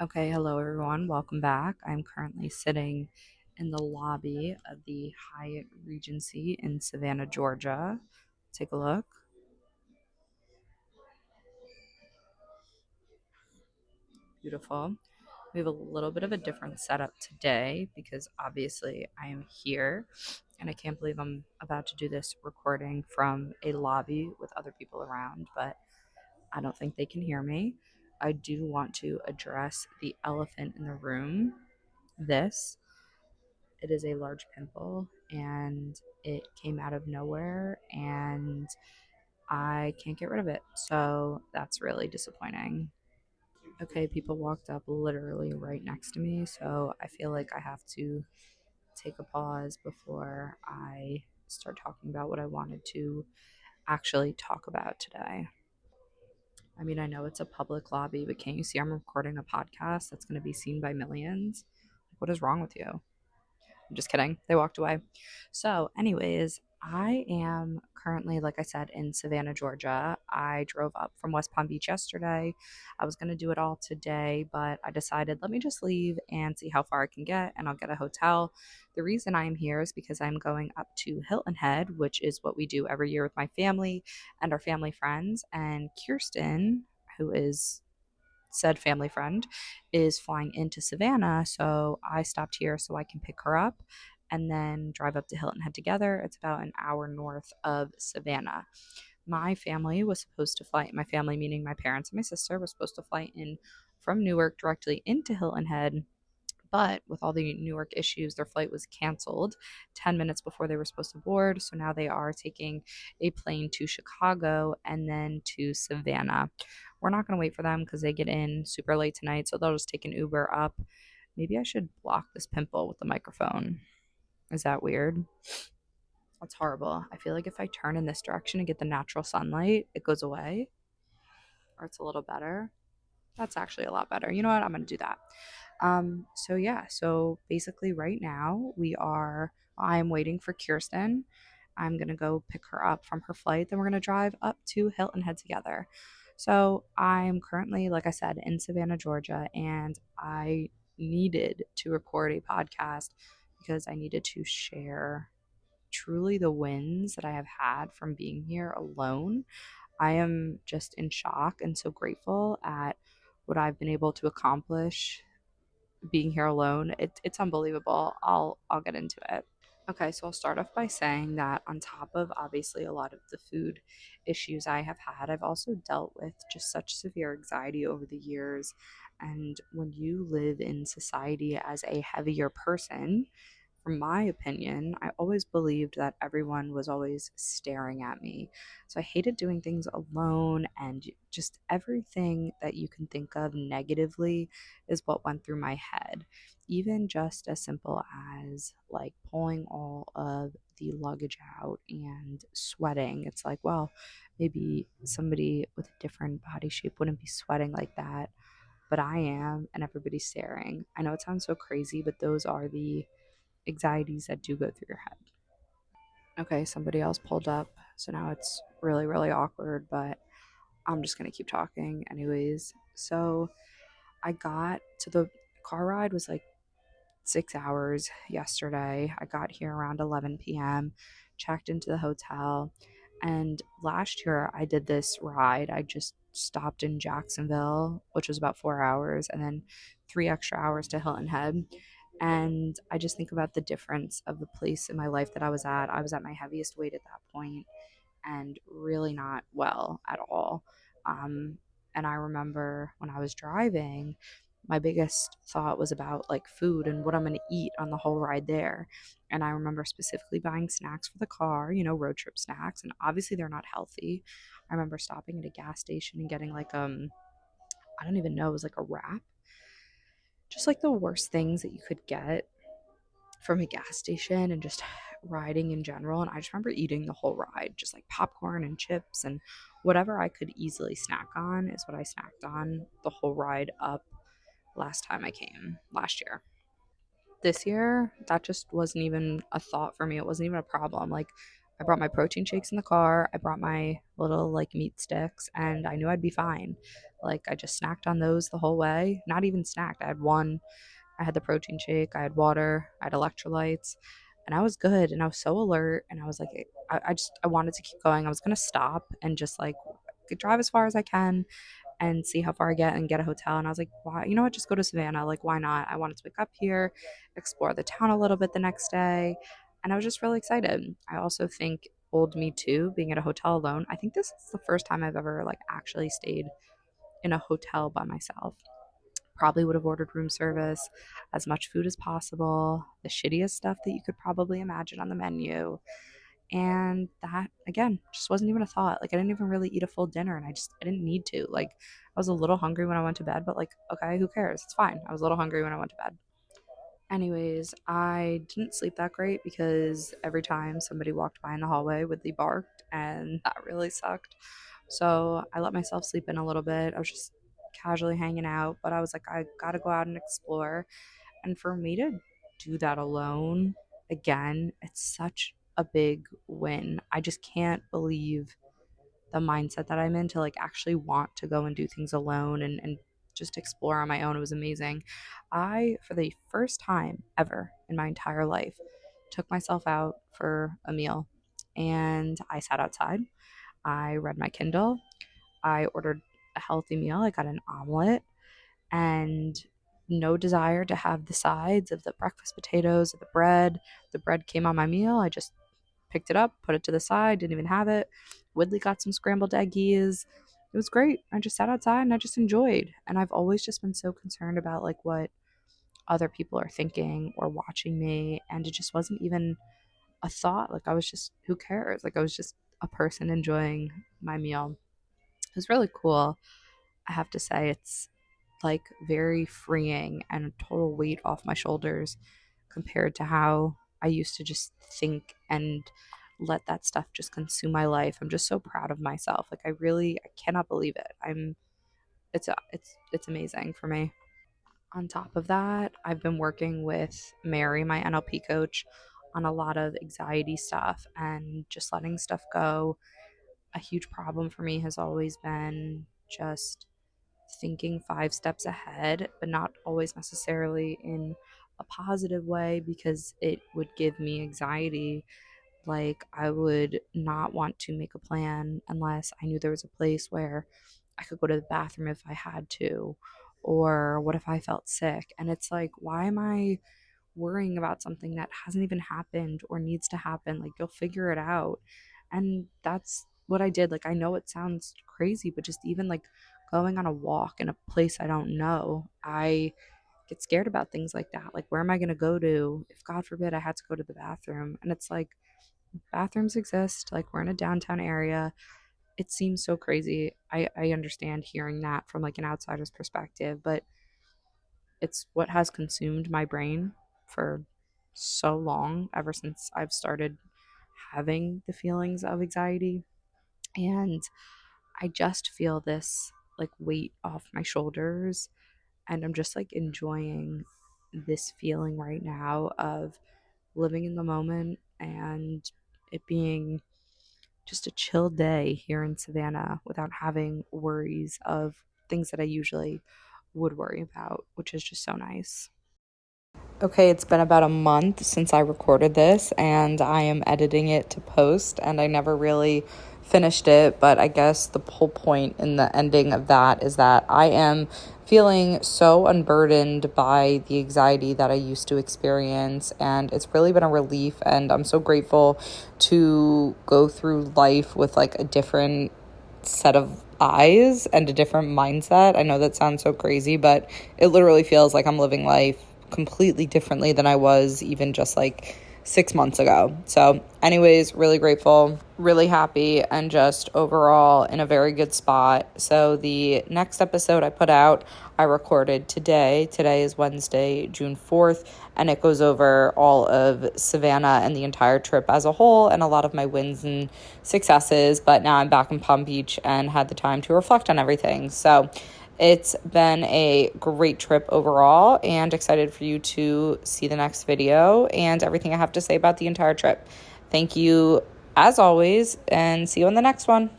Okay, hello everyone. Welcome back. I'm currently sitting in the lobby of the Hyatt Regency in Savannah, Georgia. Take a look. Beautiful. We have a little bit of a different setup today because obviously I am here and I can't believe I'm about to do this recording from a lobby with other people around, but I don't think they can hear me. I do want to address the elephant in the room. This It is a large pimple and it came out of nowhere and I can't get rid of it. So that's really disappointing. Okay, people walked up literally right next to me, so I feel like I have to take a pause before I start talking about what I wanted to actually talk about today. I mean, I know it's a public lobby, but can't you see I'm recording a podcast that's going to be seen by millions? What is wrong with you? I'm just kidding. They walked away. So, anyways, I am currently, like I said, in Savannah, Georgia. I drove up from West Palm Beach yesterday. I was going to do it all today, but I decided let me just leave and see how far I can get, and I'll get a hotel. The reason I am here is because I'm going up to Hilton Head, which is what we do every year with my family and our family friends. And Kirsten, who is said family friend, is flying into Savannah. So I stopped here so I can pick her up and then drive up to Hilton Head together. It's about an hour north of Savannah. My family was supposed to fly, my family meaning my parents and my sister, was supposed to fly in from Newark directly into Hilton Head, but with all the Newark issues, their flight was canceled 10 minutes before they were supposed to board. So now they are taking a plane to Chicago and then to Savannah. We're not going to wait for them because they get in super late tonight. So they'll just take an Uber up. Maybe I should block this pimple with the microphone. Is that weird? That's horrible. I feel like if I turn in this direction and get the natural sunlight, it goes away or it's a little better. That's actually a lot better. You know what? I'm going to do that. So yeah, so basically right now I'm waiting for Kirsten. I'm gonna go pick her up from her flight, then we're gonna drive up to Hilton Head together. So I'm currently, like I said, in Savannah, Georgia, and I needed to record a podcast because I needed to share truly the wins that I have had from being here alone. I am just in shock and so grateful at what I've been able to accomplish being here alone. It's unbelievable. I'll get into it. Okay, so I'll start off by saying that on top of obviously a lot of the food issues I have had, I've also dealt with just such severe anxiety over the years. And when you live in society as a heavier person, from my opinion, I always believed that everyone was always staring at me. So I hated doing things alone, and just everything that you can think of negatively is what went through my head. Even just as simple as like pulling all of the luggage out and sweating. It's like, well, maybe somebody with a different body shape wouldn't be sweating like that, but I am, and everybody's staring. I know it sounds so crazy, but those are the anxieties that do go through your head. Okay, somebody else pulled up, so now it's really, really awkward, but I'm just gonna keep talking anyways. So I got to the car ride was like 6 hours yesterday. I got here around 11 p.m., checked into the hotel, and last year I did this ride. I just stopped in Jacksonville, which was about 4 hours, and then 3 extra hours to Hilton Head. And I just think about the difference of the place in my life that I was at. I was at my heaviest weight at that point and really not well at all. Um, and I remember when I was driving, my biggest thought was about like food and what I'm going to eat on the whole ride there. And I remember specifically buying snacks for the car, road trip snacks, and obviously they're not healthy. I remember stopping at a gas station and getting like I don't even know, it was like a wrap, just like the worst things that you could get from a gas station and just riding in general. And I just remember eating the whole ride, just like popcorn and chips and whatever I could easily snack on is what I snacked on the whole ride up last time I came last year. This year, that just wasn't even a thought for me. It wasn't even a problem. Like, I brought my protein shakes in the car. I brought my little like meat sticks, and I knew I'd be fine. Like I just snacked on those the whole way. Not even snacked. I had one. I had the protein shake. I had water. I had electrolytes, and I was good. And I was so alert. And I was like, I wanted to keep going. I was gonna stop and just like drive as far as I can and see how far I get and get a hotel. And I was like, why? You know what? Just go to Savannah. Like, why not? I wanted to wake up here, explore the town a little bit the next day. And I was just really excited. I also think old me too, being at a hotel alone. I think this is the first time I've ever like actually stayed in a hotel by myself. Probably would have ordered room service, as much food as possible, the shittiest stuff that you could probably imagine on the menu. And that again just wasn't even a thought. Like I didn't even really eat a full dinner, and I didn't need to. Like I was a little hungry when I went to bed, but like okay, who cares? It's fine. I was a little hungry when I went to bed. Anyways, I didn't sleep that great because every time somebody walked by in the hallway, Woodley barked, and that really sucked. So I let myself sleep in a little bit. I was just casually hanging out, but I was like, I gotta go out and explore. And for me to do that alone, again, it's such a big win. I just can't believe the mindset that I'm in to like actually want to go and do things alone and just explore on my own. It was amazing. I, for the first time ever in my entire life, took myself out for a meal and I sat outside. I read my Kindle. I ordered a healthy meal. I got an omelet and no desire to have the sides of the breakfast potatoes or the bread. The bread came on my meal. I just picked it up, put it to the side, didn't even have it. Woodley got some scrambled eggies. It was great. I just sat outside and I just enjoyed. And I've always just been so concerned about like what other people are thinking or watching me. And it just wasn't even a thought. Like I was just, who cares? Like I was just a person enjoying my meal. It was really cool. I have to say, it's like very freeing and a total weight off my shoulders compared to how I used to just think and let that stuff just consume my life. I'm just so proud of myself. Like I cannot believe it. It's amazing for me. On top of that, I've been working with Mary, my NLP coach, on a lot of anxiety stuff and just letting stuff go. A huge problem for me has always been just thinking 5 steps ahead, but not always necessarily in a positive way because it would give me anxiety. Like, I would not want to make a plan unless I knew there was a place where I could go to the bathroom if I had to. Or what if I felt sick? And it's like, why am I worrying about something that hasn't even happened or needs to happen? Like, you'll figure it out. And that's what I did. Like, I know it sounds crazy, but just even like going on a walk in a place I don't know, I get scared about things like that. Like, where am I going to go to if, God forbid, I had to go to the bathroom? And it's like, bathrooms exist. Like, we're in a downtown area. It seems so crazy. I understand hearing that from like an outsider's perspective, but it's what has consumed my brain for so long, ever since I've started having the feelings of anxiety. And I just feel this like weight off my shoulders. And I'm just like enjoying this feeling right now of living in the moment and it being just a chill day here in Savannah without having worries of things that I usually would worry about, which is just so nice. Okay, it's been about a month since I recorded this, and I am editing it to post, and I never really finished it, but I guess the whole point in the ending of that is that I am feeling so unburdened by the anxiety that I used to experience, and it's really been a relief, and I'm so grateful to go through life with like a different set of eyes and a different mindset. I know that sounds so crazy, but it literally feels like I'm living life completely differently than I was even just like 6 months ago. So anyways, really grateful, really happy, and just overall in a very good spot. So the next episode I put out, I recorded today. Today is Wednesday, June 4th, and it goes over all of Savannah and the entire trip as a whole and a lot of my wins and successes. But now I'm back in Palm Beach and had the time to reflect on everything. So it's been a great trip overall, and excited for you to see the next video and everything I have to say about the entire trip. Thank you as always, and see you in the next one.